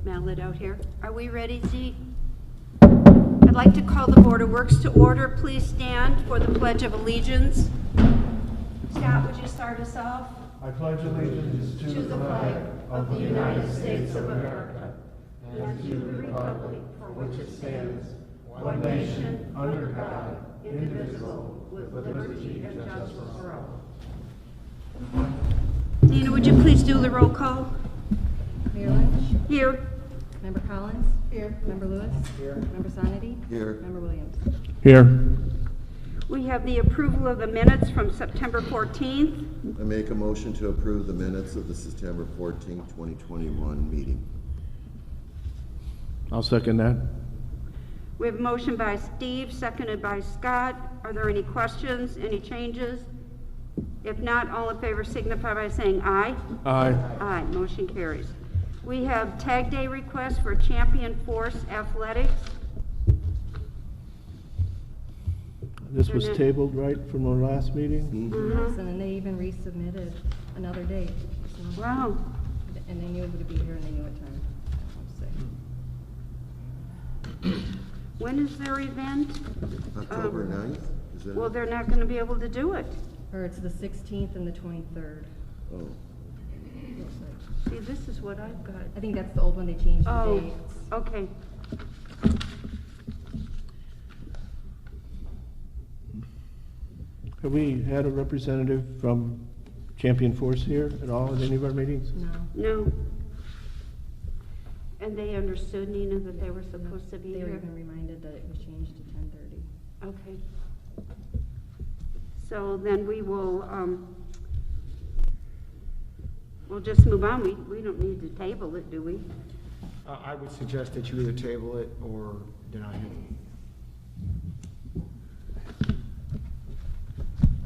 Mallet out here. Are we ready, Zeke? I'd like to call the Board of Works to order. Please stand for the Pledge of Allegiance. Scott, would you start us off? I pledge allegiance to the flag of the United States of America and to the republic for which it stands, one nation, under God, indivisible, with liberty and justice for all. Nina, would you please do the roll call? Mayor Lynch? Here. Member Collins? Here. Member Lewis? Here. Member Sonity? Here. Member Williams? Here. We have the approval of the minutes from September 14th. I make a motion to approve the minutes of the September 14th, 2021 meeting. I'll second that. We have a motion by Steve, seconded by Scott. Are there any questions, any changes? If not, all in favor signify by saying aye. Aye. Aye, motion carries. We have tag day requests for Champion Force Athletics. This was tabled, right, from our last meeting? Yes, and then they even resubmitted another date. So- Wow. And they knew it would be here and they knew what time. When is their event? October 9th? Is that? Well, they're not going to be able to do it. Or it's the 16th and the 23rd. Oh. Looks like. See, this is what I've got. I think that's the old one, they changed the Oh, dates. okay. Have we had a representative from Champion Force here at all at any of our meetings? No. No. And they understood, Nina, that they were supposed to be They were here? even reminded that it was changed to 10:30. Okay. So then we will, we'll just move on. We don't need to table it, do we? I would suggest that you either table it or deny it.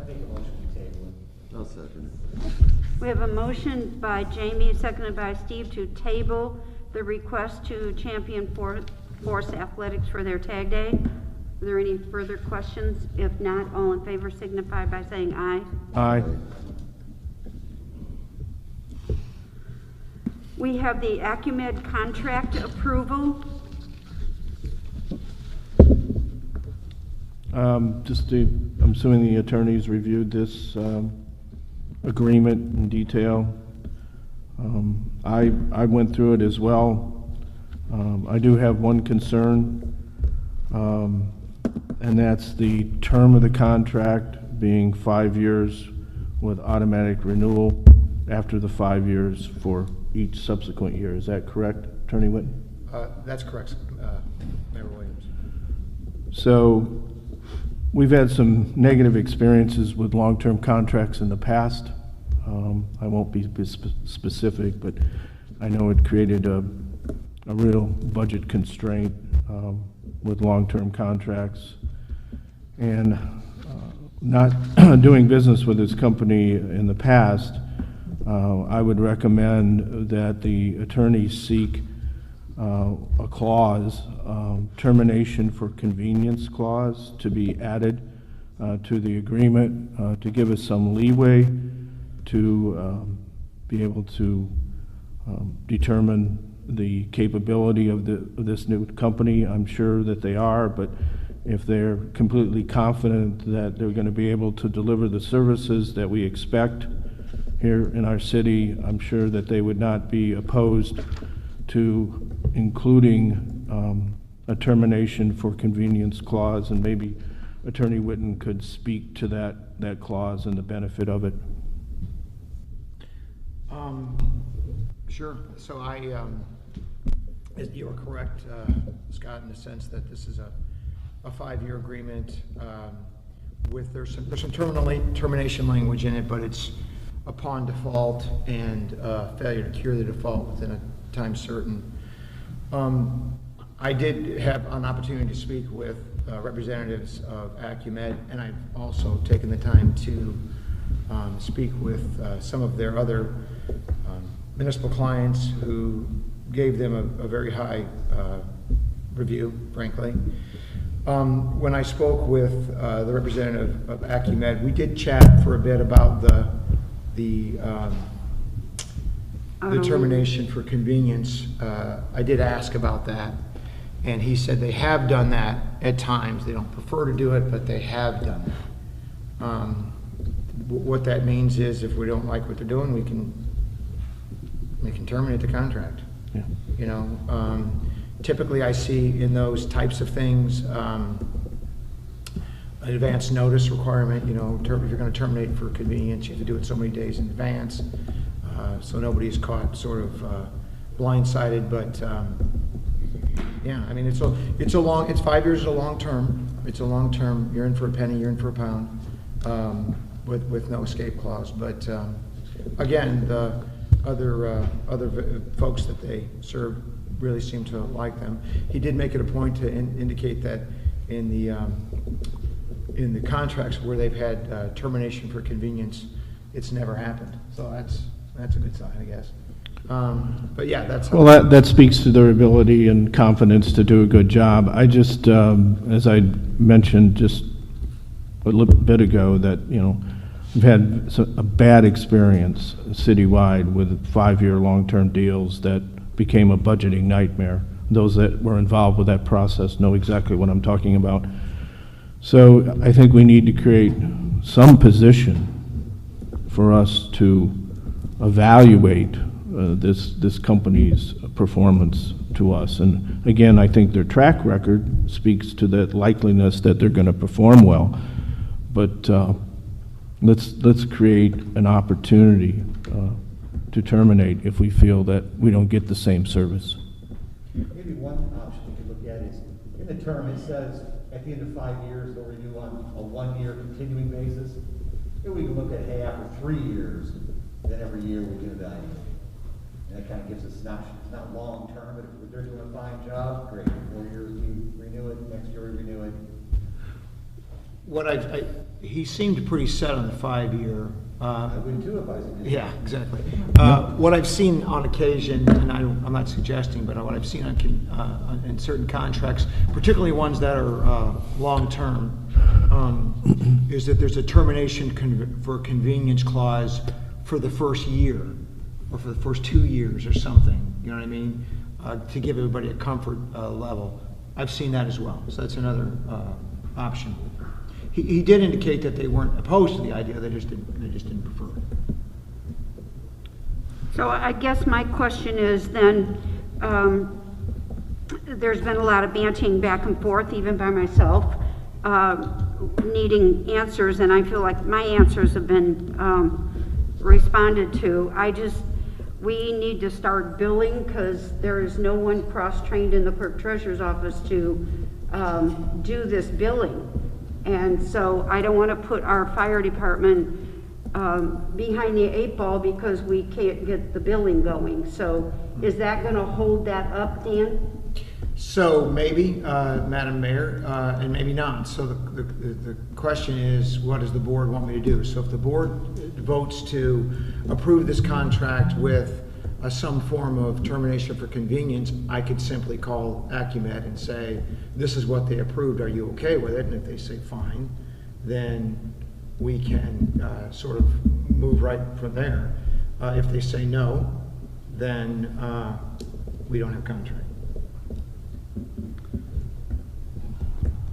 I think the motion we table it. I'll second We have a motion by Jamie, seconded by Steve, to table the request to champion Force Athletics for their tag day. Are there any further questions? If not, all in favor signify by saying aye. Aye. We have the Acumed contract approval. I'm assuming the attorneys reviewed this agreement in detail. I went through it as well. I do have one concern, and that's the term of the contract being 5 years with automatic renewal after the 5 years for each subsequent year. Is that correct, Attorney Whitten? That's correct, Mayor Williams. So we've had some negative experiences with long-term contracts in the past. I won't be specific, but I know it created a real budget constraint with long-term contracts. And not doing business with this company in the past, I would recommend that the attorneys seek a clause, termination for convenience clause, to be added to the agreement to give us some leeway to be able to determine the capability of this new company. I'm sure that they are, but if they're completely confident that they're going to be able to deliver the services that we expect here in our city, I'm sure that they would not be opposed to including a termination for convenience clause, and maybe Attorney Whitten could speak to that clause and the benefit of it. Sure. So you are correct, Scott, in the sense that this is a 5-year agreement with there's some termination language in it, but it's upon default and failure to cure the default within a time certain. I did have an opportunity to speak with representatives of Acumed, and I've also taken the time to speak with some of their other municipal clients who gave them a very high review, frankly. When I spoke with the representative of Acumed, we did chat for a bit about the termination for convenience. I did ask about that, and he said they have done that at times. They don't prefer to do it, but they have done that. What that means is if we don't like what they're doing, we can terminate the contract. Yeah. You know, typically I see in those types of things an advance notice requirement. You know, if you're going to terminate for convenience, you have to do it so many days in advance, so nobody's caught sort of blindsided. But yeah, I mean, it's 5 years is a long term. It's a long term. You're in for a penny, you're in for a pound, with no escape clause. But again, the other folks that they serve really seem to like them. He did make it a point to indicate that in the contracts where they've had termination for convenience, it's never happened. So that's a good sign, I guess. But yeah, that's well. That speaks to their ability and confidence to do a good job. I just, as I mentioned just a little bit ago, that we've had a bad experience citywide with 5-year long-term deals that became a budgeting nightmare. Those that were involved with that process know exactly what I'm talking about. So I think we need to create some position for us to evaluate this company's performance to us. And again, I think their track record speaks to that likeliness that they're going to perform well. But let's create an opportunity to terminate if we feel that we don't get the same service. Maybe one option we could look at is, in the term it says at the end of 5 years they'll renew on a 1-year continuing basis. Maybe we can look at, hey, after 3 years, then every year we can evaluate. And that kind of gives us an option. It's not long term, but if they're doing a fine job, great. 4 years we renew it, next year we renew it. he seemed pretty set on the 5-year I would too if I was in this. Yeah, exactly. What I've seen on occasion, and I'm not suggesting, but what I've seen in certain contracts, particularly ones that are long-term, is that there's a termination for convenience clause for the first year, or for the first 2 years or something, you know what I mean? To give everybody a comfort level. I've seen that as well, so that's another option. He did indicate that they weren't opposed to the idea, they just didn't prefer it. So I guess my question is then, there's been a lot of bantering back and forth, even by myself, needing answers, and I feel like my answers have been responded to. We need to start billing because there is no one cross-trained in the clerk treasurer's office to do this billing. And so I don't want to put our fire department behind the 8 ball because we can't get the billing going. So is that going to hold that up, Dan? So maybe, Madam Mayor, and maybe not. So the question is, what does the board want me to do? So if the board votes to approve this contract with some form of termination for convenience, I could simply call Acumet and say, this is what they approved, are you okay with it? And if they say fine, then we can sort of move right from there. If they say no, then we don't have contract.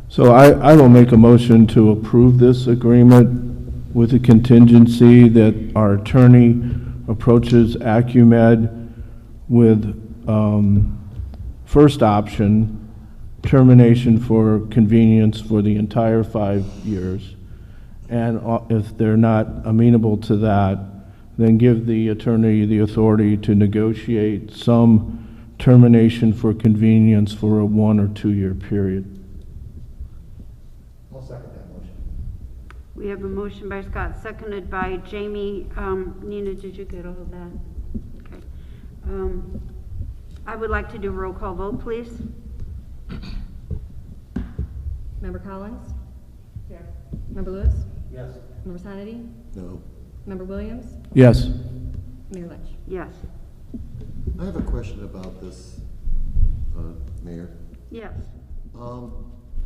So I will make a motion to approve this agreement with the contingency that our attorney approaches Acumed with first option, termination for convenience for the entire 5 years. And if they're not amenable to that, then give the attorney the authority to negotiate some termination for convenience for a 1 or 2 year period. I'll second that motion. We have a motion by Scott, seconded by Jamie. Nina, did you get all of that? Okay. I would like to do a roll call vote, please. Member Collins? Yes. Member Lewis? Yes. Member Sanity? No. Member Williams? Yes. Mayor Lynch? Yes. I have a question about this, Mayor. Yes.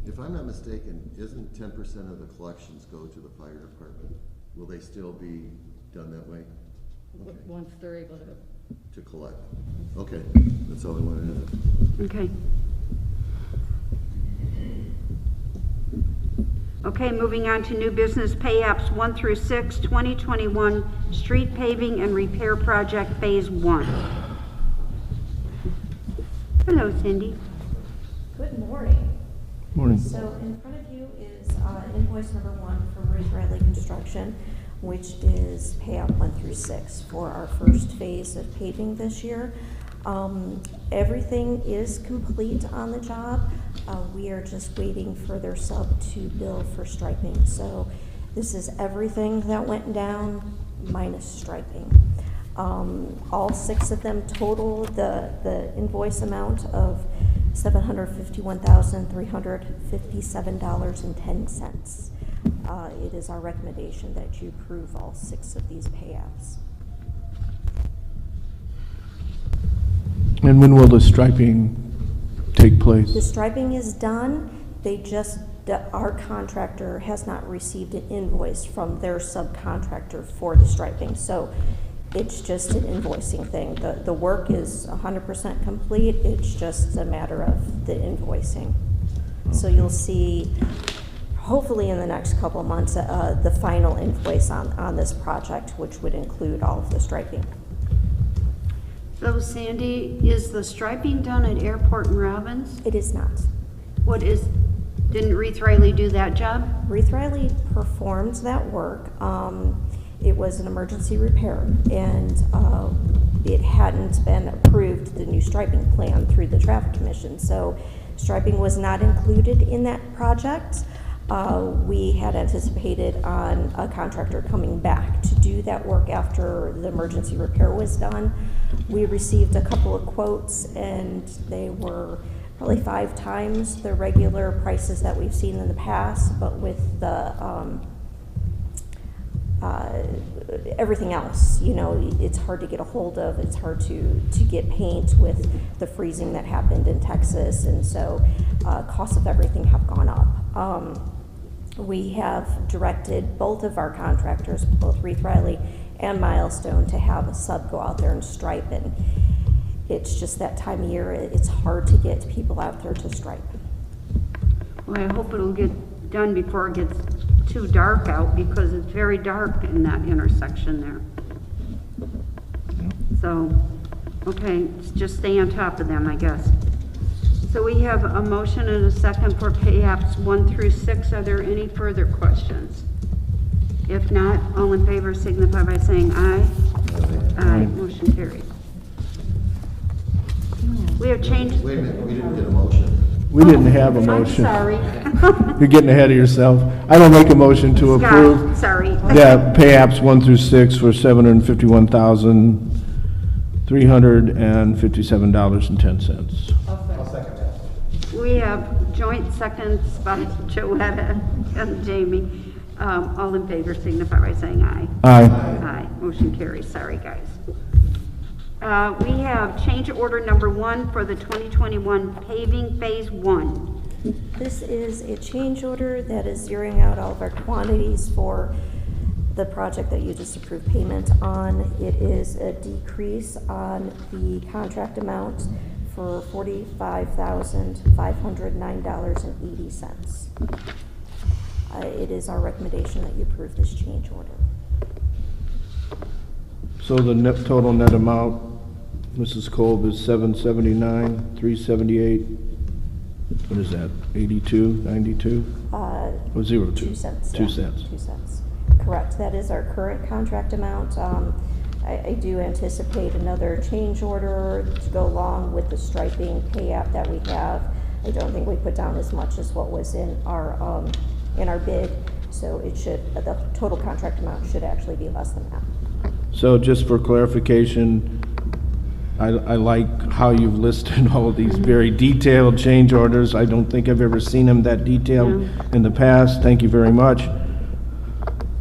If I'm not mistaken, isn't 10% of the collections go to the fire department? Will they still be done that way? Okay. Once they're able to. To collect? Okay, that's all I wanted to know. Okay. Okay, moving on to new business pay apps 1 through 6, 2021 street paving and repair project phase 1. Hello, Cindy. Good morning. Morning. So in front of you is invoice number 1 from Ruth Riley Construction, which is payout 1 through 6 for our first phase of paving this year. Everything is complete on the job. We are just waiting for their sub to bill for striping. So this is everything that went down minus striping. All 6 of them total the invoice amount of $751,357.10. It is our recommendation that you approve all 6 of these payouts. And when will the striping take place? The striping is done. Our contractor has not received an invoice from their subcontractor for the striping. So it's just an invoicing thing. The work is 100% complete. It's just a matter of the invoicing. So you'll see, hopefully in the next couple of months, the final invoice on this project, which would include all of the striping. So Sandy, is the striping done at Airport and Robbins? It is not. Didn't Ruth Riley do that job? Ruth Riley performed that work. It was an emergency repair, and it hadn't been approved, the new striping plan, through the Traffic Commission. So striping was not included in that project. We had anticipated on a contractor coming back to do that work after the emergency repair was done. We received a couple of quotes, and they were probably 5 times the regular prices that we've seen in the past, but with the everything else, you know, it's hard to get a hold of, it's hard to get paint with the freezing that happened in Texas, and so costs of everything have gone up. We have directed both of our contractors, both Reith Riley and Milestone, to have a sub go out there and stripe, and it's just that time of year, it's hard to get people out there to stripe. Well, I hope it'll get done before it gets too dark out, because it's very dark in that intersection there. So, okay, just stay on top of them, I guess. So we have a motion and a second for pay apps 1 through 6. Are there any further questions? If not, all in favor signify by saying aye. Aye. Motion carries. We have changed. Wait a minute, we didn't get a motion. We didn't have a motion. I'm sorry. You're getting ahead of yourself. I don't make a motion to Scott, approve. sorry. Yeah, pay apps 1 through 6 for $751,357.10. I'll second that. We have joint seconds by Joetta and Jamie. All in favor signify by saying aye. Aye. Aye. Motion carries. Sorry, guys. We have change order number 1 for the 2021 paving phase 1. This is a change order that is zeroing out all of our quantities for the project that you just approved payment on. It is a decrease on the contract amount for $45,509.80. It is our recommendation that you approve this change order. So the total net amount, Mrs. Kolb, is $779,378. What is that? 82, 92? Or 02? 2 cents. 2 yeah, cents. 2 cents. Correct. That is our current contract amount. I do anticipate another change order to go along with the striping pay app that we have. I don't think we put down as much as what was in our bid, so it should, the total contract amount should actually be less than that. So just for clarification, I like how you've listed all of these very detailed change orders. I don't think I've ever seen them that detailed in the past. Thank you very much.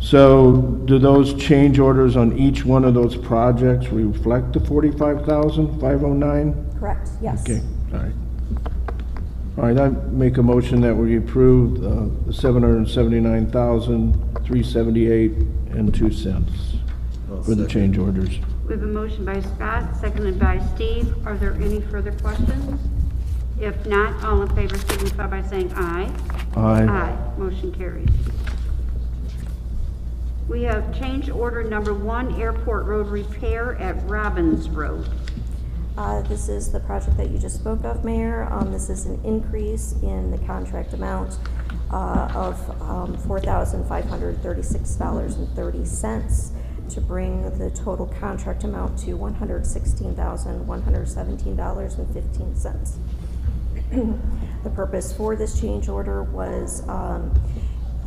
So do those change orders on each one of those projects reflect the $45,509? Correct, yes. Okay, all right. All right, I make a motion that we approve the $779,378.02 for the change orders. We have a motion by Scott, seconded by Steve. Are there any further questions? If not, all in favor signify by saying aye. Aye. Aye. Motion carries. We have change order number 1, Airport Road repair at Robbins Road. This is the project that you just spoke of, Mayor. This is an increase in the contract amount of $4,536.30 to bring the total contract amount to $116,117.15. The purpose for this change order was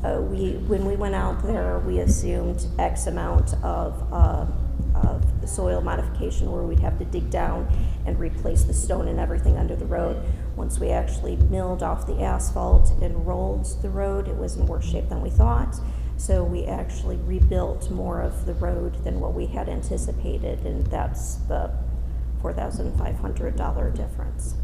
when we went out there, we assumed X amount of soil modification where we'd have to dig down and replace the stone and everything under the road. Once we actually milled off the asphalt and rolled the road, it was in worse shape than we thought. So we actually rebuilt more of the road than what we had anticipated, and that's the $4,500 difference.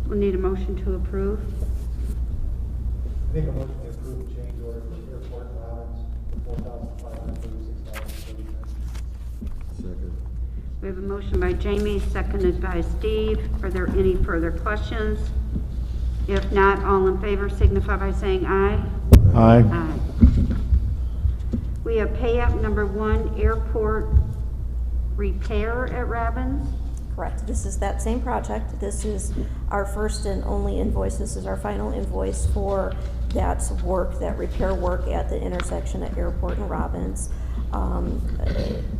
We'll need a motion to approve. Make a motion to approve the change order for Airport Robbins for $4,536.30. Second. We have a motion by Jamie, seconded by Steve. Are there any further questions? If not, all in favor signify by saying aye. Aye. Aye. We have pay app number 1, Airport repair at Robbins. Correct. This is that same project. This is our first and only invoice. This is our final invoice for that work, that repair work at the intersection at Airport and Robbins.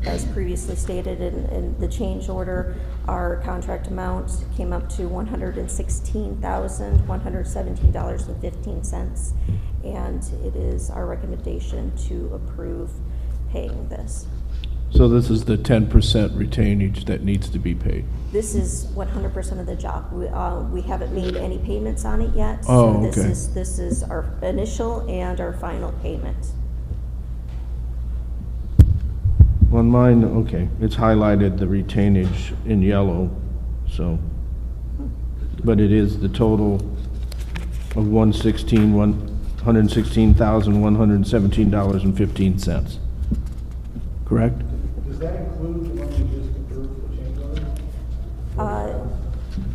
As previously stated in the change order, our contract amount came up to $116,117.15, and it is our recommendation to approve paying this. So this is the 10% retainage that needs to be paid? This is 100% of the job. We haven't made any payments on it yet. Oh, So okay. this is our initial and our final payment. On mine, okay, it's highlighted the retainage in yellow, so, but it is the total of $116,117.15, correct? Does that include the one we just approved for change order?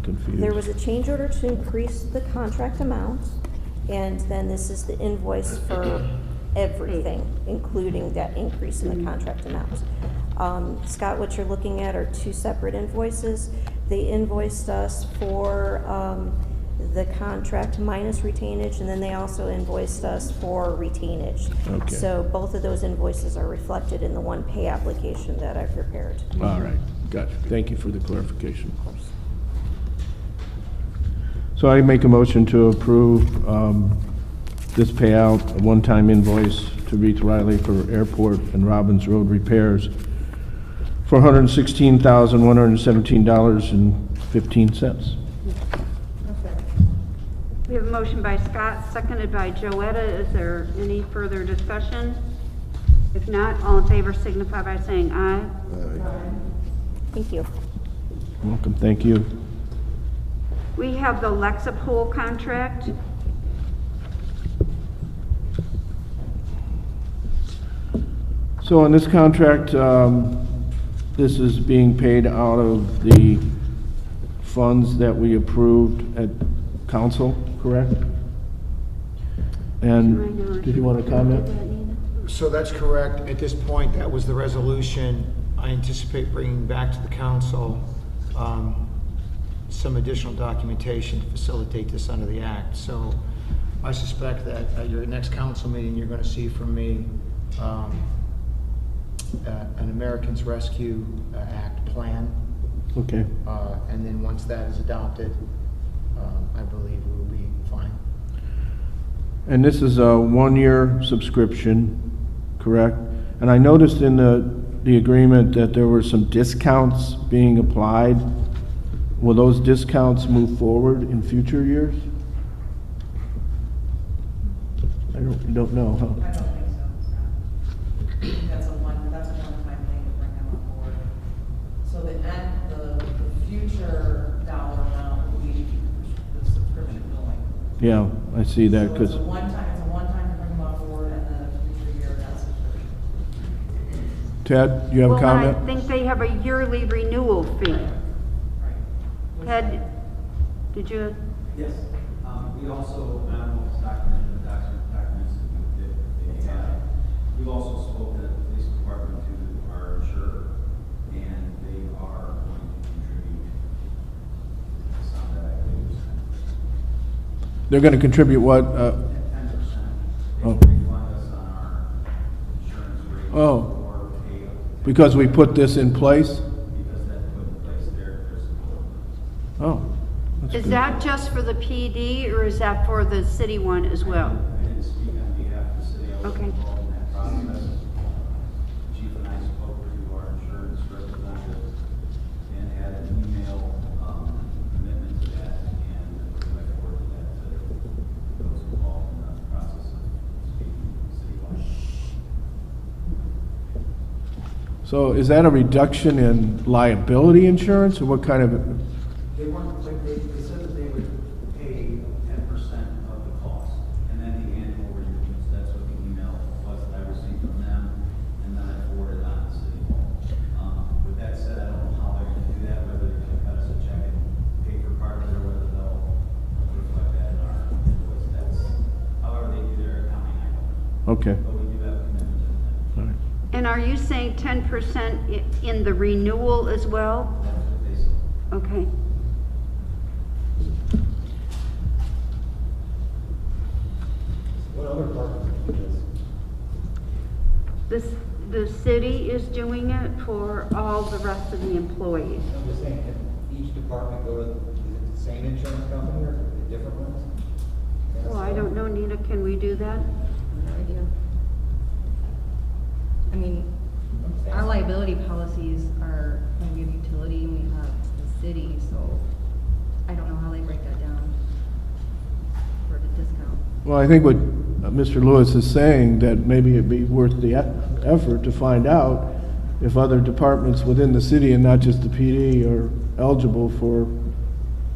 Confused. There was a change order to increase the contract amount, and then this is the invoice for everything, including that increase in the contract amount. Scott, what you're looking at are two separate invoices. They invoiced us for the contract minus retainage, and then they also invoiced us for retainage. Okay. So both of those invoices are reflected in the one pay application that I prepared. All right, gotcha. Thank you for the clarification. So I make a motion to approve this payout, a one-time invoice to Reith Riley for airport and Robbins Road repairs for $116,117.15. We have a motion by Scott, seconded by Joetta. Is there any further discussion? If not, all in favor signify by saying aye. Thank you. Welcome, thank you. We have the Lexapol contract. So on this contract, this is being paid out of the funds that we approved at council, correct? And did you want to comment? So that's correct. At this point, that was the resolution. I anticipate bringing back to the council some additional documentation to facilitate this under the act. So I suspect that at your next council meeting, you're going to see from me an Americans Rescue Act plan. Okay. And then once that is adopted, I believe we will be fine. And this is a one-year subscription, correct? And I noticed in the agreement that there were some discounts being applied. Will those discounts move forward in future years? I don't know, huh? I don't think so, Scott. That's a one-time thing to bring them on board. So the future dollar amount will be the subscription billing. Yeah, I see that, So because, it's a one-time to bring them on board, and then a future year, that subscription. Ted, you have a Well, comment? I think they have a yearly renewal fee. Right. Ted, did you? Yes, we also, I don't know if it's documented in the documents that they have. We've also spoken at the police department to our insurer, and they are going to contribute some of that, I believe. They're going to contribute what? 10%. Oh. They refund us on our insurance rate. Oh. Or pay, Because we put this in place? because that's put in place there for support. Oh. that's Is good. that just for the PD or is that for the city one as well? I didn't speak on behalf of the city. I was Okay. involved in that process. Chief and I spoke to our insurance representative and had an email commitment to that, and I forwarded that to those involved in the process of speaking citywide. So is that a reduction in liability insurance, or what kind of? They weren't, they said that they would pay 10% of the cost, and then the annual renewals. That's what the email was that I received from them, and then I forwarded on to City Hall. With that said, I don't know how they're gonna do that, whether they're gonna cut us a check and pay for part of it, or whether they'll reflect that in our invoice. That's, however they do their accounting, I don't know. Okay, But we do have a commitment to them. all right. And are you saying 10% in the renewal as well? That's what they said. Okay. What other departments do this? The city is doing it for all the rest of the employees. I'm just saying, can each department go to, is it the same insurance company or different ones? Well, I don't know, Nina, can we do that? No idea. I mean, our liability policies are, when we have utility and we have the city, so I don't know how they break that down for the discount. Well, I think what Mr. Lewis is saying, that maybe it'd be worth the effort to find out if other departments within the city and not just the PD are eligible for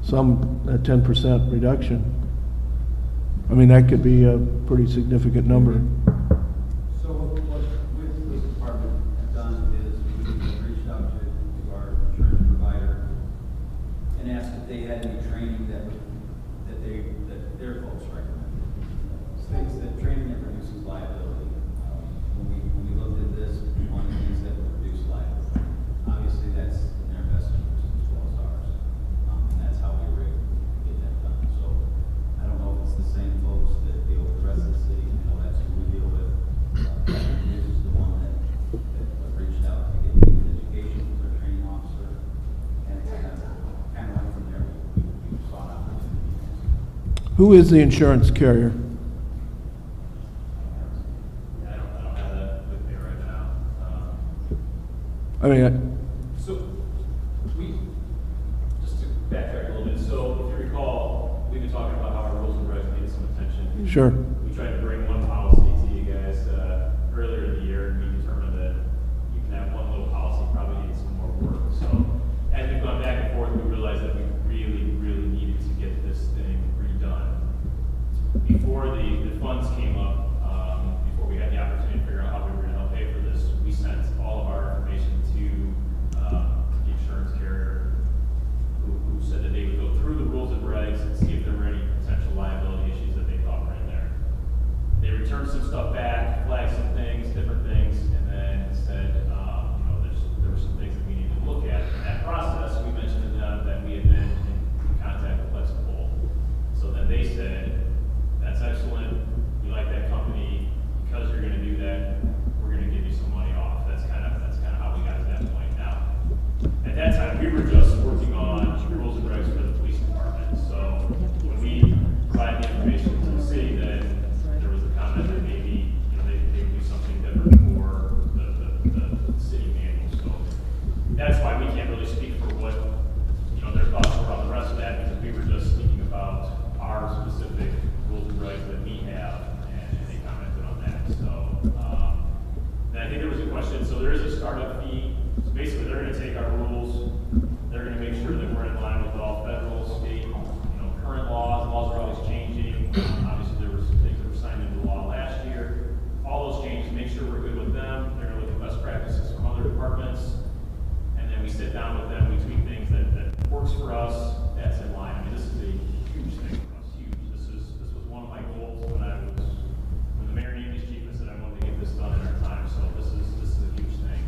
some 10% reduction. I mean, that could be a pretty significant number. So what we, the police department, have done is we've reached out to our insurance provider and asked if they had any training that their folks recommend. States that training that reduces liability. When we looked at this, one of the things that would reduce liability. Obviously, that's in their best interest as well as ours. And that's how we were able to get that done. So I don't know if it's the same folks that deal with the rest of the city. I know that's who we deal with. This is the one that reached out to get the education with their training officer. And it kind of went from there. We sought opportunities. Who is the insurance carrier? I don't have that with me right now. I mean, So, just to backtrack a little bit, so if you recall, we've been talking about how our rules and regs needed some attention. sure. We tried to bring one policy to you guys earlier in the year, and we determined that you can have one little policy, probably needs some more work. So, as we've gone back and forth, we realized that we really, really needed to get this thing redone. Before the funds came up, before we had the opportunity to figure out how we were going to help pay for this, we sent all of our information to the insurance carrier, who said that they would go through the rules and regs and see if there were any potential liability issues that they thought were in there. They returned some stuff back, flagged some things, different things, and then said, there were some things that we needed to look at. In that process, we mentioned to them that we had been in contact with Flexible. So then they said, that's excellent, we like that company, because you're gonna do that, we're gonna give you some money off. That's kind of how we got to that point. Now, at that time, we were just working on rules and regs for the police department. So when we provided the information to the city, then there was a comment that maybe, they would do something different for the city manual. So that's why we can't really speak for what, their thoughts were on the rest of that, because we were just speaking about our specific rules and regs that we have, and they commented on that. So, and I think there was a question, so there is a startup fee. So basically, they're going to take our rules, they're going to make sure that we're in line with all federal, state, current laws. Laws are always changing. Obviously, there were some things that were signed into law last year. All those changes, make sure we're good with them. They're going to look at best practices from other departments, and then we sit down with them, we tweak things that works for us, that's in line. I mean, this is a huge thing for us, huge. This was one of my goals when the mayor named his chief, I said I wanted to get this done in our time, so this is a huge thing.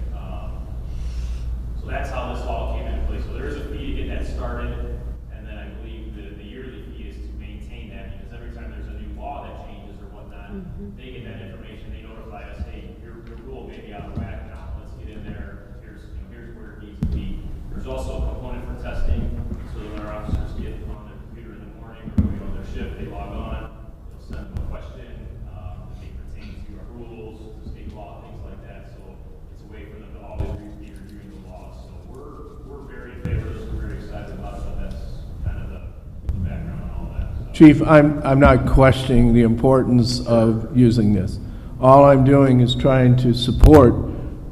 So that's how this all came into play. So there is a fee to get that started, and then I believe the yearly fee is to maintain that, because every time there's a new law that changes or whatnot, they get that information, they notify us, hey, your rule may be out of whack now, let's get in there, here's where it needs to be. There's also a component for testing, so that when our officers get on their computer in the morning or going on their shift, they log on, they'll send them a question that may pertain to our rules, to state law, things like that. So it's a way for them to always be reviewing the laws. So we're very in favor of this. We're very excited about it. But that's kind of the background on all that. So. Chief, I'm not questioning the importance of using this. All I'm doing is trying to support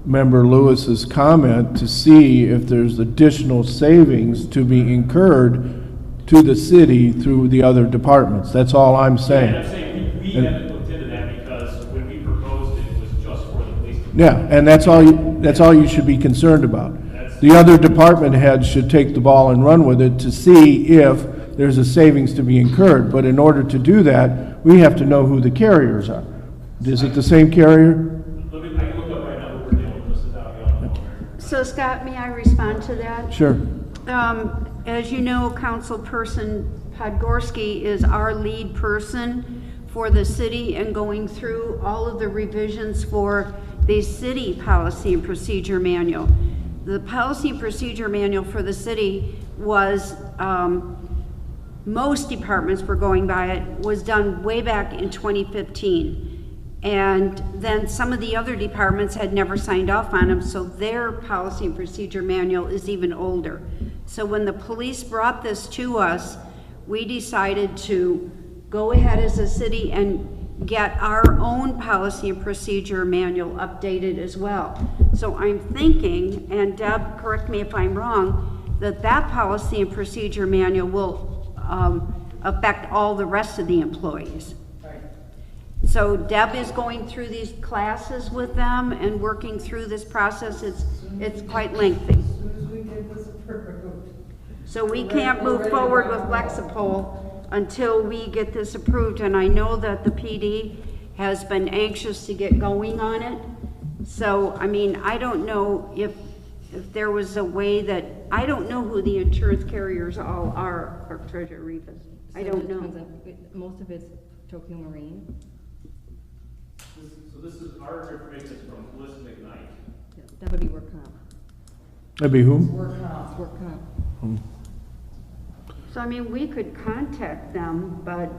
Member Lewis's comment to see if there's additional savings to be incurred to the city through the other departments. That's all I'm saying. Yeah, and I'm saying we haven't looked into that, because when we proposed it, it was just for the police department. Yeah, and that's all you should be concerned about. The other department heads should take the ball and run with it to see if there's a savings to be incurred. But in order to do that, we have to know who the carriers are. Is it the same carrier? I can look up right now who we're dealing with, just without being on the phone. So Scott, may I respond to that? Sure. As you know, Councilperson Podgorski is our lead person for the city and going through all of the revisions for the city policy and procedure manual. The policy and procedure manual for the city was, most departments were going by it, was done way back in 2015. And then some of the other departments had never signed off on them, so their policy and procedure manual is even older. So when the police brought this to us, we decided to go ahead as a city and get our own policy and procedure manual updated as well. So I'm thinking, and Deb, correct me if I'm wrong, that that policy and procedure manual will affect all the rest of the employees. Right. So Deb is going through these classes with them and working through this process. It's quite lengthy. As soon as we get this approved. So we can't move forward with Lexipol until we get this approved, and I know that the PD has been anxious to get going on it. So, I mean, I don't know if there was a way that, I don't know who the insurance carriers all are, Clerk Treasurer Rivas. I don't know. Most of it's Tokyo Marine. So this is, our information is from Bliss McKnight. Yeah, that would be work comp. That'd be who? Work comp. Work comp. So, I mean, we could contact them, but,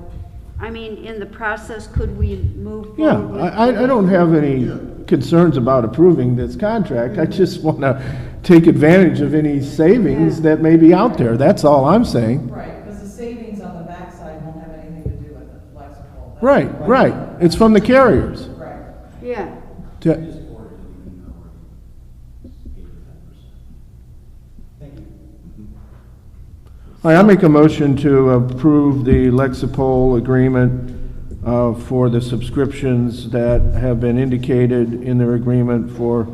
I mean, in the process, could we move Yeah, forward? with- I don't have any concerns about approving this contract. I just want to take advantage of any savings that may be out there. That's all I'm saying. Right, because the savings on the backside won't have anything to do with the Lexipol. That's Right, right. It's from the carriers. Right. Yeah. To- Thank you. All right, I make a motion to approve the Lexipol agreement for the subscriptions that have been indicated in their agreement for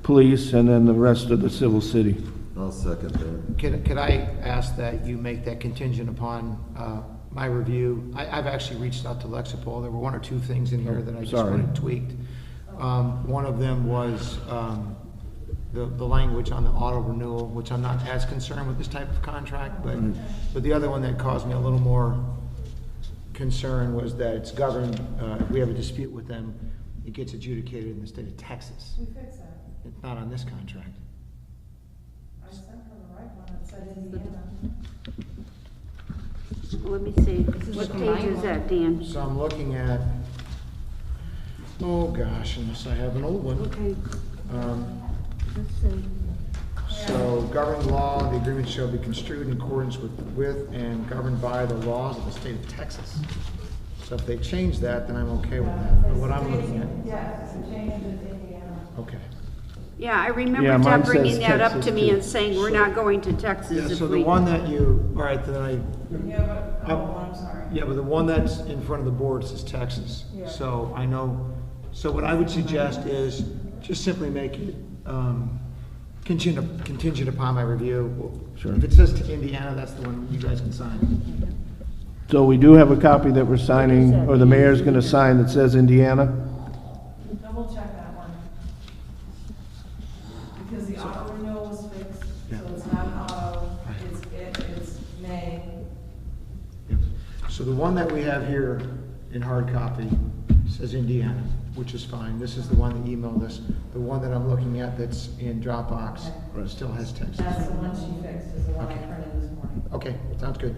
police and then the rest of the civil city. I'll second that. Could I ask that you make that contingent upon my review? I've actually reached out to Lexipol. There were one or two things in here that I just Sorry. wanted tweaked. One of them was the language on the auto renewal, which I'm not as concerned with this type of contract, but the other one that caused me a little more concern was that it's governed, if we have a dispute with them, it gets adjudicated in the state of Texas. We fixed that. It's not on this contract. I sent her the right one that said Indiana. Let me see. is What the page combined is one. that, Dan? So I'm looking at, oh gosh, unless I have an old one. Okay, Um, let's see. So governing law, the agreement shall be construed in accordance with and governed by the laws of the state of Texas. So if they change that, then I'm okay with that. But what I'm looking at, Yes, it changed it to Indiana. okay. Yeah, I remember Yeah, mine Deb bringing says that up Texas, to me too. and saying, we're not going to Texas Yeah, if so we. the one that you, all right, then Yeah, but, I'm sorry. yeah, but the one that's in front of the board says Texas. Yeah. So I know, so what I would suggest is just simply make it, contingent upon my review. Sure. If it says to Indiana, that's the one you guys can sign. So we do have a copy that we're signing, or the mayor's going to sign that says Indiana? Double check that one. Because the auto renewal was fixed, Yeah. so it's not an auto, Right. it's May. Yep. So the one that we have here in hard copy says Indiana, which is fine. This is the one that emailed us. The one that I'm looking at that's in Dropbox still has Texas. That's the one she fixed, is the one I Okay. printed this morning. Okay, sounds good.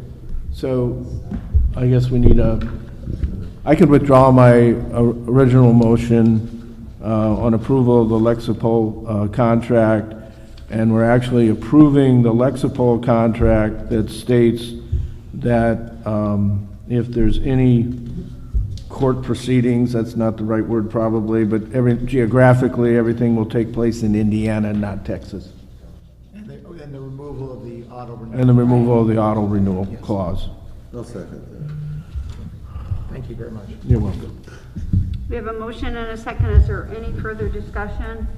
So I guess we need I could withdraw my original motion on approval of the Lexipol contract, and we're actually approving the Lexipol contract that states that if there's any court proceedings, that's not the right word probably, but geographically, everything will take place in Indiana, not Texas. And the removal of the auto renewal. And the removal of the auto renewal clause. I'll second that. Thank you very much. You're welcome. We have a motion and a second. Is there any further discussion?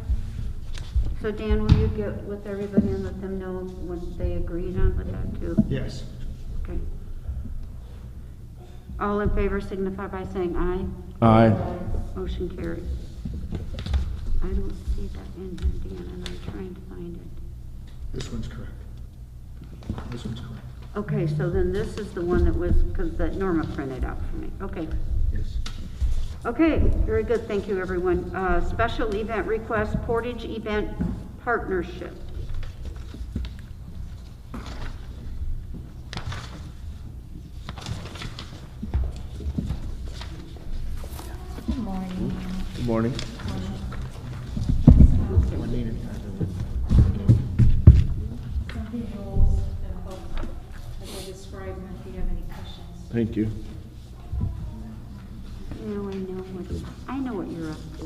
So Dan, will you get with everybody and let them know what they agreed on with that too? Yes. Okay. All in favor signify by saying aye. Aye. Motion carries. I don't see that in here, Dan, and I'm trying to find it. This one's correct. This one's correct. Okay, so then this is the one that was, because that Norma printed out for me. Okay. Yes. Okay, very good. Thank you, everyone. Special event request, Portage Event Partnership. Good morning. Morning. Something rules and book as I described them if you have any questions. Thank you. No, I know what you're up to.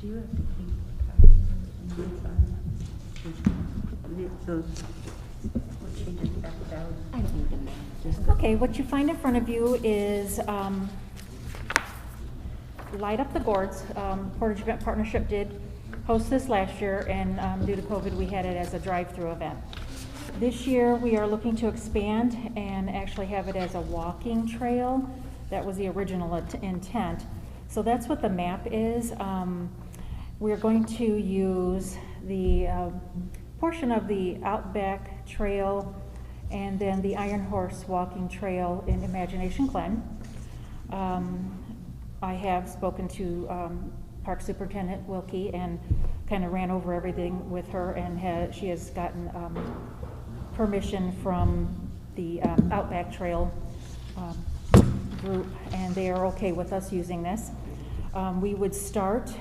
Do you have those, what changes back down? I don't even know. Just Okay, what you find in front of you is Light Up the Gourds. Portage Event Partnership did host this last year, and due to COVID, we had it as a drive-through event. This year, we are looking to expand and actually have it as a walking trail. That was the original intent. So that's what the map is. We're going to use the portion of the Outback Trail and then the Iron Horse Walking Trail in Imagination Glen. I have spoken to Park Superintendent Wilkie and kind of ran over everything with her, and she has gotten permission from the Outback Trail group, and they are okay with us using this. We would start,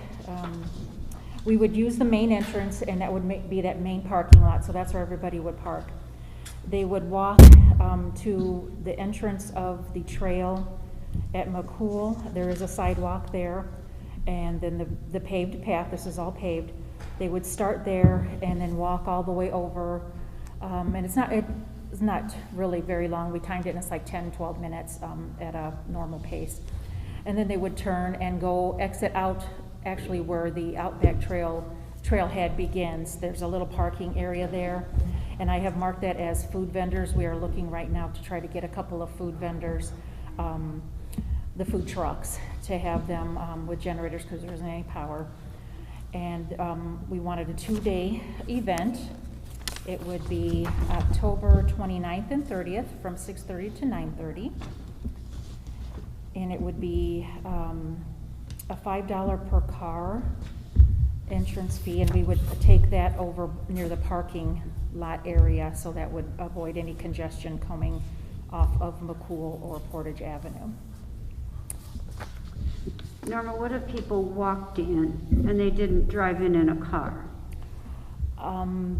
we would use the main entrance, and that would be that main parking lot, so that's where everybody would park. They would walk to the entrance of the trail at McCool. There is a sidewalk there, and then the paved path, this is all paved. They would start there and then walk all the way over, and it's not really very long. We timed it, and it's like 10-12 minutes at a normal pace. And then they would turn and go exit out actually where the Outback trailhead begins. There's a little parking area there, and I have marked that as food vendors. We are looking right now to try to get a couple of food vendors, the food trucks, to have them with generators because there isn't any power. And we wanted a 2-day event. It would be October 29th and 30th from 6:30 to 9:30. And it would be a $5 per car entrance fee, and we would take that over near the parking lot area, so that would avoid any congestion coming off of McCool or Portage Avenue. Norma, what if people walked in and they didn't drive in a car?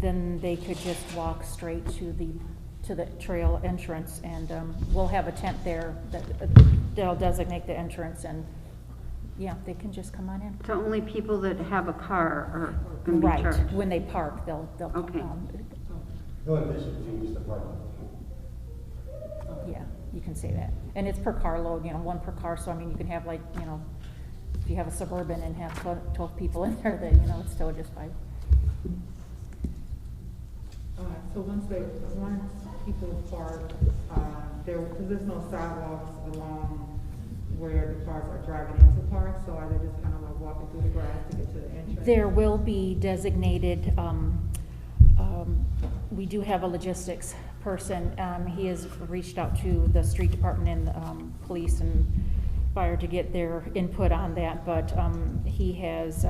Then they could just walk straight to the trail entrance, and we'll have a tent there that'll designate the entrance, and yeah, they can just come on in. So only people that have a car are going to be charged? Right, when they park, they'll Okay. No admission fee, just the parking. Yeah, you can say that. And it's per car load, one per car, so I mean, you can have like, if you have a Suburban and have 12 people in there, then, it's still just fine. So once people park, because there's no sidewalks along where the cars are driving into park, so are they just kind of like walking through the grass to get to the entrance? There will be designated, we do have a logistics person. He has reached out to the street department and police and fire to get their input on that, but he has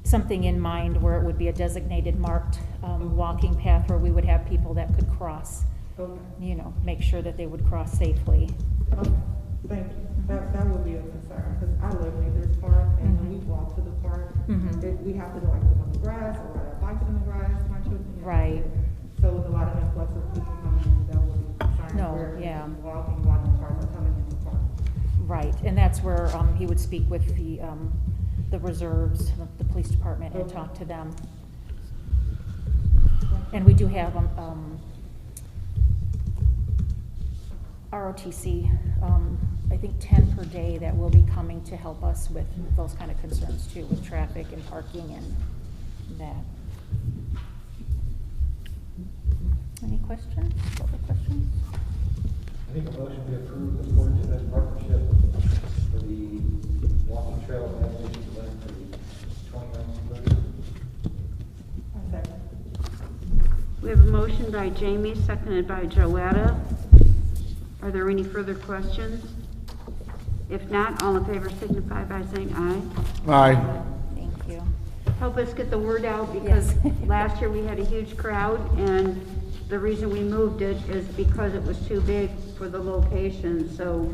something in mind where it would be a designated marked walking path where we would have people that could cross, Okay. make sure that they would cross safely. Okay, thank you. That would be a concern, because I live near this park, and when we walk to the park, we have to go like on the grass or ride our bikes in the grass, my children. Right. So with a lot of influx of people coming in, that would be concerning. No, where yeah. people walking while the cars are coming in the park. Right, and that's where he would speak with the reserves, the police department, and talk to them. And we do have ROTC, I think 10 per day that will be coming to help us with those kind of concerns too, with traffic and parking and that. Any questions? Other questions? I think a motion we approve the Portage Event Partnership for the walking trail of Imagination Glen for the 2019 We have a motion by Jamie, seconded by Joetta. Are there any further questions? If not, all in favor signify by saying aye. Aye. Thank you. Help us get the word out, because Yes. last year we had a huge crowd, and the reason we moved it is because it was too big for the location, so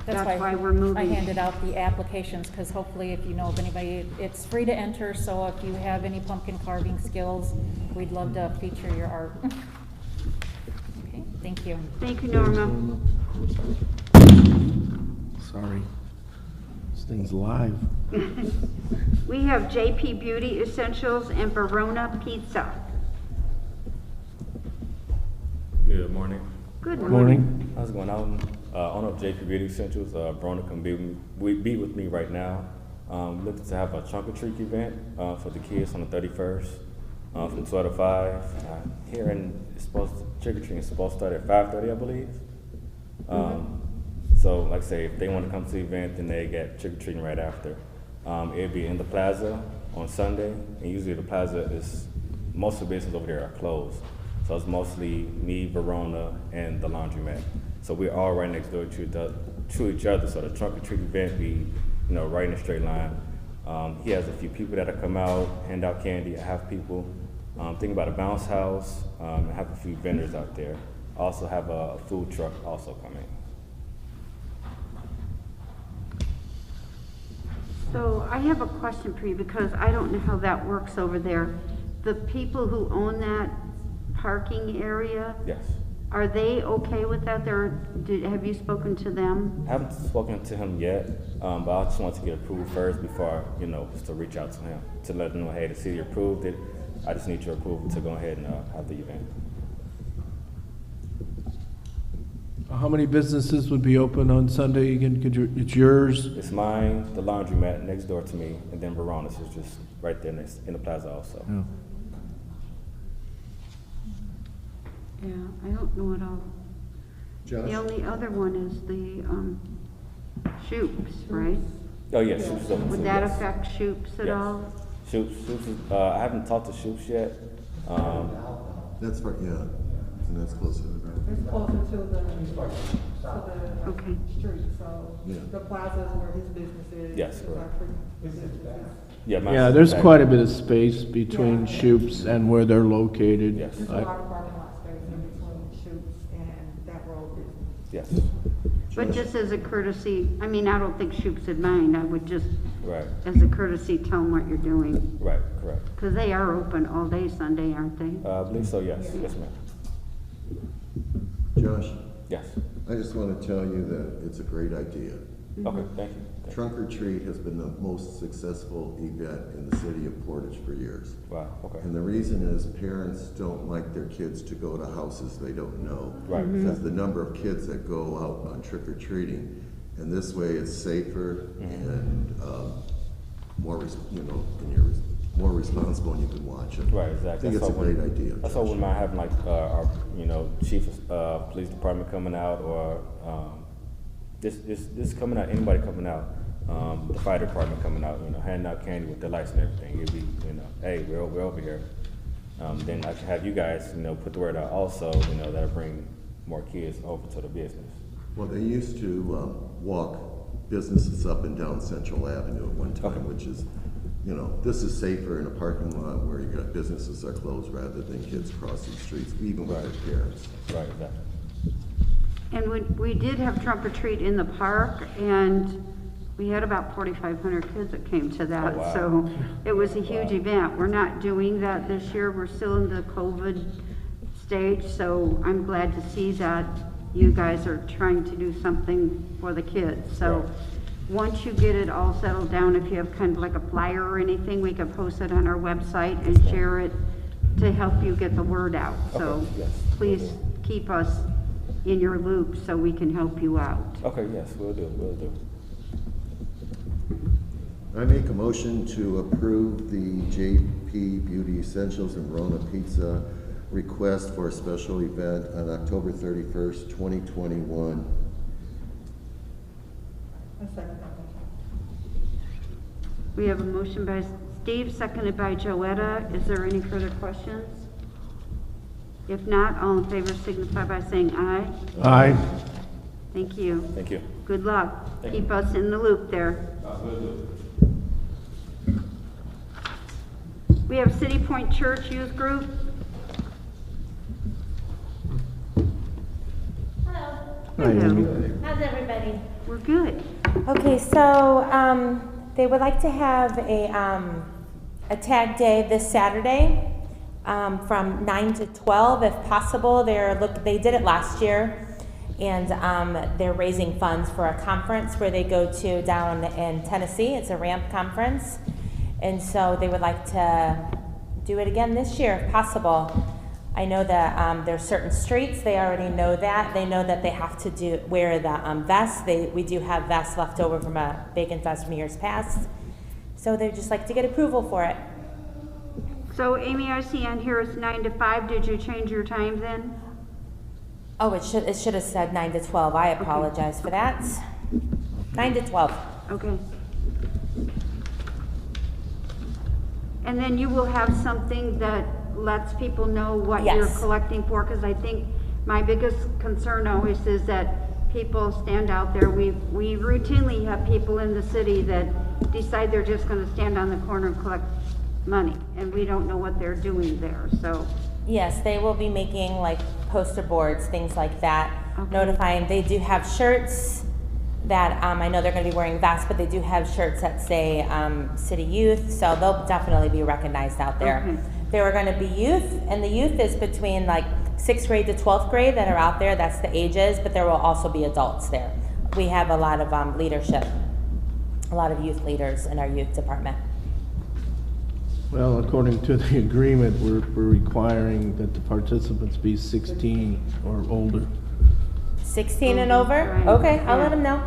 that's why we're moving. I handed out the applications, because hopefully if you know of anybody, it's free to enter, so if you have any pumpkin carving skills, we'd love to feature your art. Okay, thank you. Thank you, Norma. Sorry. This thing's live. We have JP Beauty Essentials and Verona Pizza. Good morning. Good Morning. morning. How's it going? I'm owner of JP Beauty Essentials. Brona can be with me right now. Looking to have a trunk or treat event for the kids on the 31st from 12 to 5. Hearing trick or treating is supposed to start at 5:30, I believe. So, like I say, if they want to come to the event, then they get trick or treating right after. It'll be in the plaza on Sunday, and usually the plaza is most of the businesses over there are closed. So it's mostly me, Verona, and the laundromat. So we're all right next door to each other. So the trunk or treat event be, right in a straight line. He has a few people that'll come out, hand out candy. I have people thinking about a bounce house. I have a few vendors out there. I also have a food truck also coming. So I have a question for you because I don't know how that works over there. The people who own that parking area, Yes. are they okay with that? Have you spoken to them? I haven't spoken to him yet, but I just want to get approved first before, just to reach out to him, to let him know, hey, the city approved it. I just need your approval to go ahead and have the event. How many businesses would be open on Sunday again? It's yours? It's mine, the laundromat next door to me, and then Verona's is just right there next in the plaza also. Yeah. Yeah, I don't know at all. Josh? The only other one is the Shoops, right? Oh, yes, Shoops is open Would too, that yes. affect Shoops at Yes. all? Shoops is, I haven't talked to Shoops yet. That's right, yeah, and that's closer to the ground. It's closer to the Okay. street, so Yeah. the plaza is where his business is. Yes, Is correct. that pretty- Yeah, Yeah, there's quite a bit of space between Shoops and where they're located. Yes. There's a lot of parking lot space in between Shoots and that road business. Yes, But just as a courtesy, I mean, I don't think Shoops would mind. I would just, right, as a courtesy, tell them what you're doing. right, correct. Because they are open all day Sunday, aren't they? I believe so, yes, yes, ma'am. Josh, Yes. I just want to tell you that it's a great idea. Okay, thank you. Trunk or Treat has been the most successful event in the city of Portage for years. Wow, okay. And the reason is parents don't like their kids to go to houses they don't know. Right. Because the number of kids that go out on trick or treating, and this way it's safer and more, and you're more responsible and you can watch it. Right, exactly. I think it's a great idea. That's why we might have like our, chief of police department coming out, or this coming out, anybody coming out, the fire department coming out, handing out candy with their lights and everything. It'd be, hey, we're over here. Then I can have you guys, put the word out also, that'll bring more kids over to the business. Well, they used to walk businesses up and down Central Avenue at one time, which is, this is safer in a parking lot where you got businesses are closed rather than kids crossing streets, even with their parents. Right, exactly. And we did have trunk or treat in the park, and we had about 4,500 kids that came to that. Oh, wow. So it was a huge event. We're not doing that this year. We're still in the COVID stage, so I'm glad to see that you guys are trying to do something for the kids. So Right. once you get it all settled down, if you have kind of like a flyer or anything, we can post it on our website and share it to help you get the word out. So Okay, yes, please will do. keep us in your loop so we can help you out. Okay, yes, we'll do. I make a motion to approve the JP Beauty Essentials and Verona Pizza request for a special event on October 31st, 2021. I second that. We have a motion by Steve, seconded by Joetta. Is there any further questions? If not, all in favor signify by saying aye. Aye. Thank you. Thank you. Good luck. Thank Keep us in the loop there. Will do. We have City Point Church Youth Group. Hello. How's everybody? We're good. Okay, so they would like to have a tag day this Saturday from 9 to 12 if possible. They did it last year, and they're raising funds for a conference where they go to down in Tennessee. It's a ramp conference, and so they would like to do it again this year if possible. I know that there's certain streets, they already know that. They know that they have to wear the vests. We do have vests left over from a Bacon Fest from years past. So they'd just like to get approval for it. So Amy, I see on here it's 9 to 5. Did you change your time then? Oh, it should have said 9 to 12. I apologize for that. 9 to 12. Okay. And then you will have something that lets people know what you're Yes. collecting for, because I think my biggest concern always is that people stand out there. We routinely have people in the city that decide they're just gonna stand on the corner and collect money, and we don't know what they're doing there, so. Yes, they will be making like poster boards, things like that, Okay. notifying. They do have shirts that I know they're going to be wearing vests, but they do have shirts that say City Youth, so they'll definitely be recognized out there. Okay. There are going to be youth, and the youth is between like 6th grade to 12th grade that are out there. That's the ages, but there will also be adults there. We have a lot of leadership, a lot of youth leaders in our youth department. Well, according to the agreement, we're requiring that the participants be 16 or older. 16 and over? Right. Okay, I'll Yeah. let them know.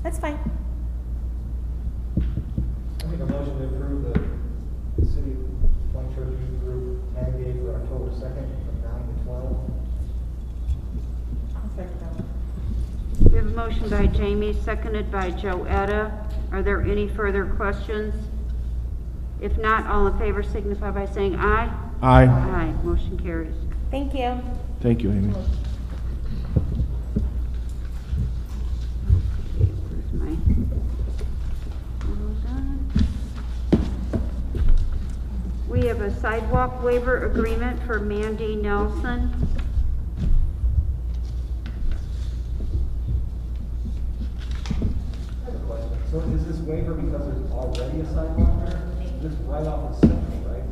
That's fine. I make a motion to approve the City of Point Church Youth Group tag day for October 2nd from 9 to 12. I'll second that one. We have a motion by Jamie, seconded by Joetta. Are there any further questions? If not, all in favor signify by saying aye. Aye. Aye, motion carries. Thank you. Thank you, Amy. Where's my, hold on. We have a sidewalk waiver agreement for Mandy Nelson. I have a question. So is this waiver because there's already a sidewalk there? This is right off of Central, right?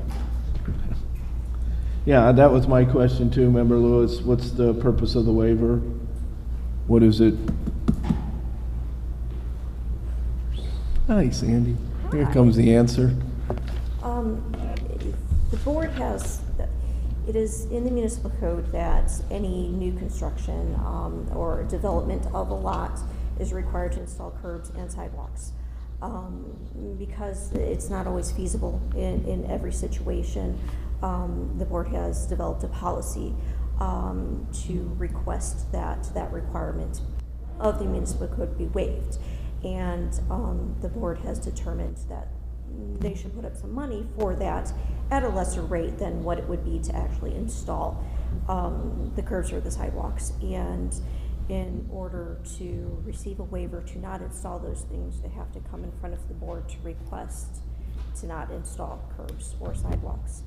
Yeah, that was my question too, Member Lewis. What's the purpose of the waiver? What is it? Hi, Sandy. Here comes the answer. The board has, it is in the municipal code that any new construction or development of a lot is required to install curbs and sidewalks. Because it's not always feasible in every situation, the board has developed a policy to request that that requirement of the municipal code be waived. And the board has determined that they should put up some money for that at a lesser rate than what it would be to actually install the curbs or the sidewalks. And in order to receive a waiver to not install those things, they have to come in front of the board to request to not install curbs or sidewalks.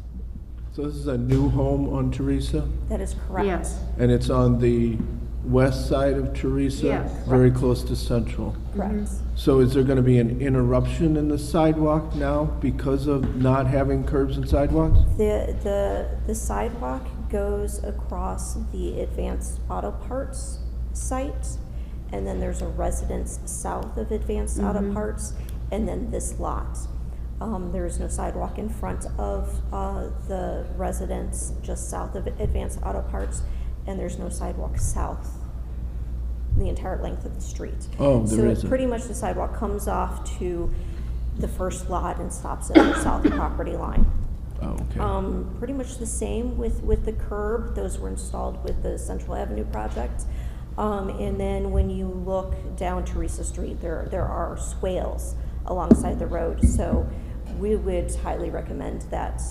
So this is a new home on Teresa? That is correct. Yes. And it's on the west side of Teresa? Yes. Very close to Central. Correct. So is there going to be an interruption in the sidewalk now because of not having curbs and sidewalks? The sidewalk goes across the Advanced Auto Parts site, and then there's a residence south of Advanced Auto Parts, and then this lot. There is no sidewalk in front of the residence just south of Advanced Auto Parts, and there's no sidewalk south the entire length of the street. Oh, there so isn't. pretty much the sidewalk comes off to the first lot and stops at the south property line. Oh, okay. Pretty much the same with the curb. Those were installed with the Central Avenue project. And then when you look down Teresa Street, there are swales alongside the road. So we would highly recommend that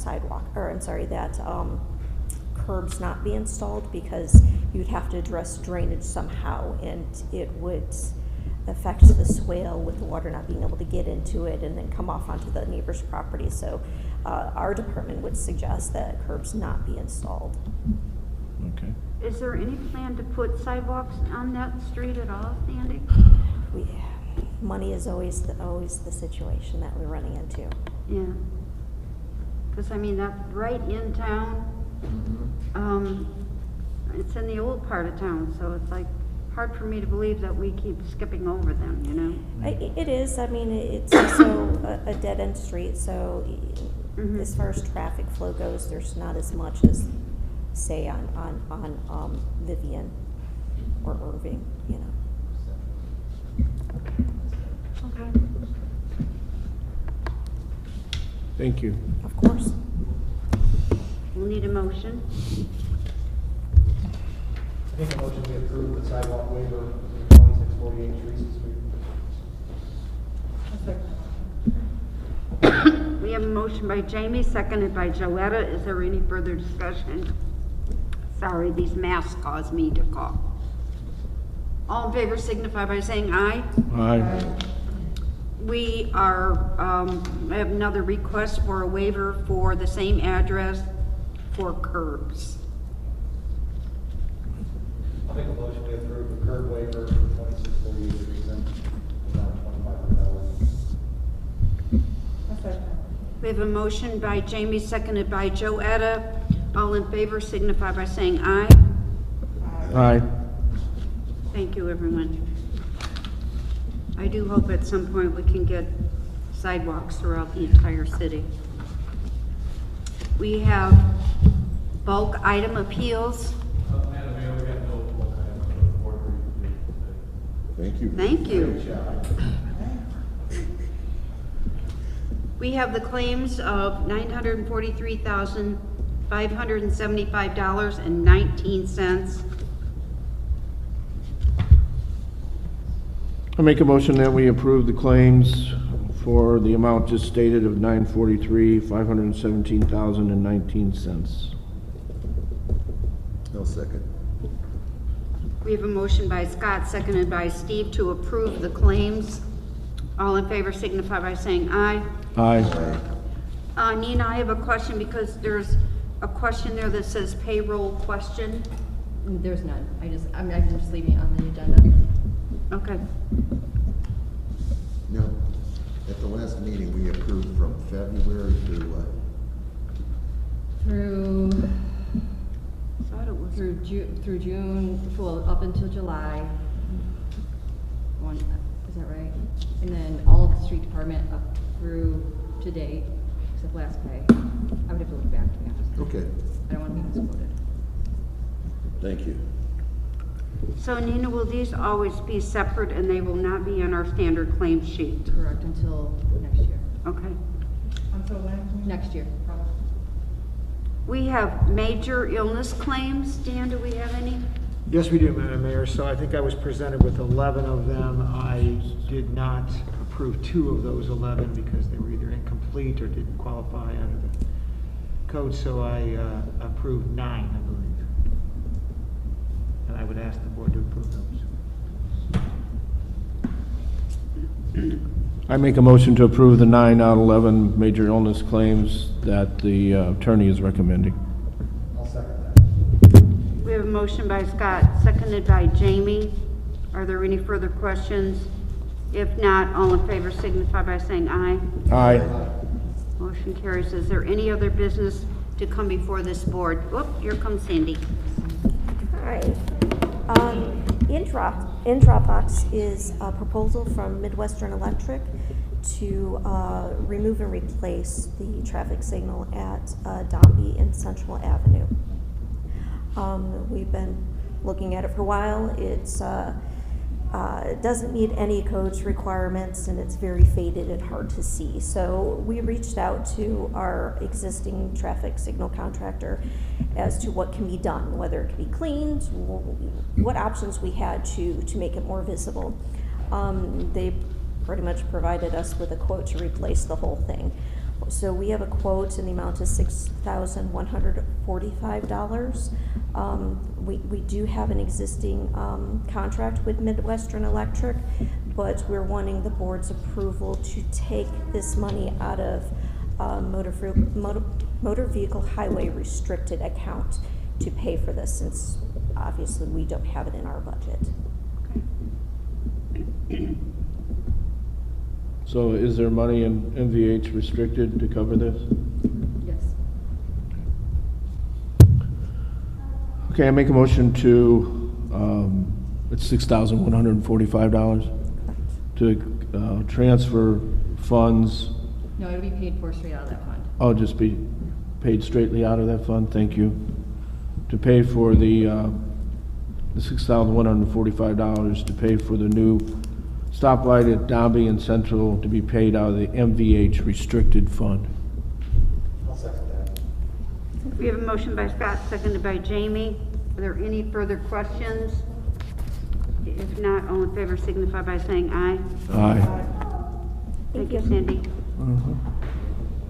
curbs not be installed, because you'd have to address drainage somehow, and it would affect the swale with the water not being able to get into it and then come off onto the neighbor's property. So our department would suggest that curbs not be installed. Okay. is there any plan to put sidewalks on that street at all, Sandy? Money is always the situation that we're running into. Yeah. Because I mean, that's right in town. It's in the old part of town, so it's like hard for me to believe that we keep skipping over them, you know? It is, I mean, it's also a dead-end street, so as far as traffic flow goes, there's not as much as, say, on Vivian or Irving, you know. Okay. Thank you. Of course. We'll need a motion. I think a motion we approve the sidewalk waiver for 2648 Teresa Street. We have a motion by Jamie, seconded by Joetta. Is there any further discussion? Sorry, these masks cause me to cough. All in favor signify by saying aye. Aye. We are, I have another request for a waiver for the same address for curbs. I'll make a motion we approve the curb waiver for 2648 Teresa, amount of $2,500. We have a motion by Jamie, seconded by Joetta. All in favor signify by saying aye. Aye. Thank you, everyone. I do hope at some point we can get sidewalks throughout the entire city. We have bulk item appeals. Madam Mayor, we got no bulk item for the board review today. Thank you. Thank you. We have the claims of $943,575.19. I make a motion that we approve the claims for the amount just stated of $943,517,19. No second. We have a motion by Scott, seconded by Steve, to approve the claims. All in favor signify by saying aye. Aye. Nina, I have a question because there's a question there that says payroll question. There's none. I'm just leaving it on the agenda. Okay. Now, at the last meeting, we approved from February to what? Through Thought it was through June, well, up until July. Is that right? And then all of the street department up through to date, except last pay. I would have to look back, to be honest. Okay, I don't want to be misquoted. thank you. So Nina, will these always be separate and they will not be on our standard claim sheet? Correct, until next year. Okay. Until when? Next year, probably. We have major illness claims. Dan, do we have any? Yes, we do, Madam Mayor. So I think I was presented with 11 of them. I did not approve 2 of those 11 because they were either incomplete or didn't qualify under the code, so I approved 9, I believe. And I would ask the board to approve those. I make a motion to approve the 9 out of 11 major illness claims that the attorney is recommending. I'll second that. We have a motion by Scott, seconded by Jamie. Are there any further questions? If not, all in favor signify by saying aye. Aye. Motion carries. Is there any other business to come before this board? Whoop, here comes Sandy. Hi. In Dropbox is a proposal from Midwestern Electric to remove and replace the traffic signal at Dombey and Central Avenue. We've been looking at it for a while. It doesn't meet any codes requirements and it's very faded and hard to see. So we reached out to our existing traffic signal contractor as to what can be done, whether it can be cleaned, what options we had to make it more visible. They pretty much provided us with a quote to replace the whole thing. So we have a quote in the amount of $6,145. We do have an existing contract with Midwestern Electric, but we're wanting the board's approval to take this money out of motor vehicle highway restricted account to pay for this, since obviously, we don't have it in our budget. So is there money in MVH restricted to cover this? Yes. Okay, I make a motion to, it's $6,145 to transfer funds. No, it'll be paid for straight out of that fund. I'll just be paid straightly out of that fund, thank you. To pay for the $6,145 to pay for the new stoplight at Dombey and Central to be paid out of the MVH restricted fund. I'll second that. We have a motion by Scott, seconded by Jamie. Are there any further questions? If not, all in favor signify by saying aye. Aye. Thank you, Cindy.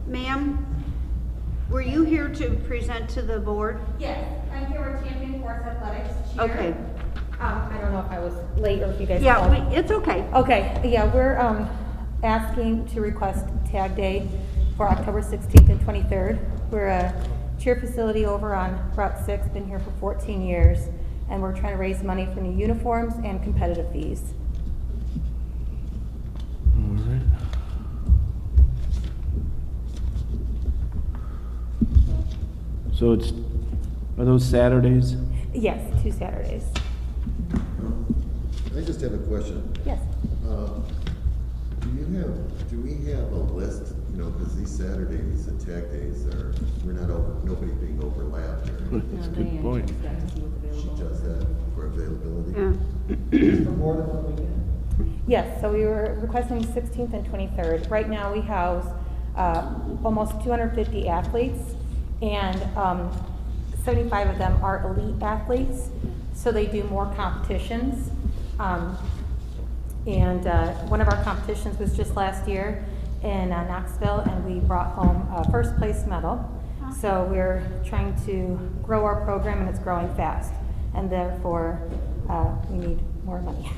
Ma'am, were you here to present to the board? Yes, I'm here with Champion Force Athletics cheer. Okay. I don't know if I was late or if you guys Yeah, called. it's okay. Okay, yeah, we're asking to request tag day for October 16th and 23rd. We're a cheer facility over on Route 6, been here for 14 years, and we're trying to raise money for new uniforms and competitive fees. All right. So are those Saturdays? Yes, 2 Saturdays. I just have a question. Yes. Do we have a list, because these Saturdays and tag days nobody's being overlapped or anything. That's a good point. She does that for availability? Yeah. For more than one weekend? Yes, so we were requesting 16th and 23rd. Right now, we house almost 250 athletes, and 75 of them are elite athletes, so they do more competitions. One of our competitions was just last year in Knoxville, and we brought home a first place medal. So we're trying to grow our program, and it's growing fast, and therefore we need more money.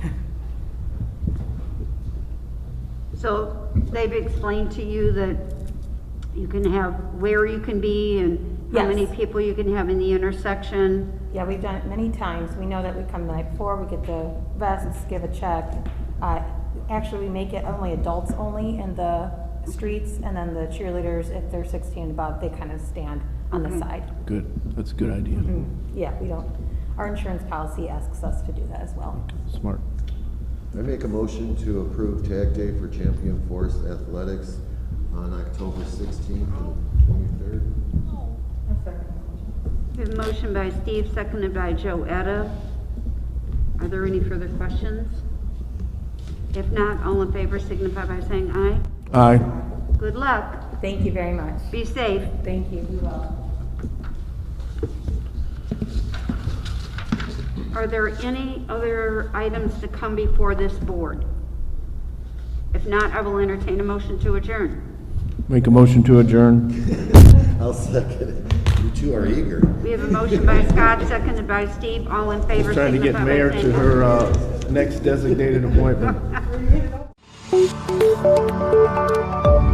So they've explained to you that you can have where you can be and how Yes. many people you can have in the intersection. Yeah, we've done it many times. We know that we come the night before, we get the vests, give a check. Actually, we make it only adults only in the streets, and then the cheerleaders, if they're 16 and above, they kind of stand on the side. Good, that's a good idea. Yeah, we don't, our insurance policy asks us to do that as well. Smart. I make a motion to approve tag day for Champion Force Athletics on October 16th and 23rd. We have a motion by Steve, seconded by Joetta. Are there any further questions? If not, all in favor signify by saying aye. Aye. Good luck. Thank you very much. Be safe. Thank you. We will. Are there any other items to come before this board? If not, I will entertain a motion to adjourn. Make a motion to adjourn. I'll second it. You two are eager. We have a motion by Scott, seconded by Steve. All in favor Trying to get signify by mayor saying to her next designated appointment. aye.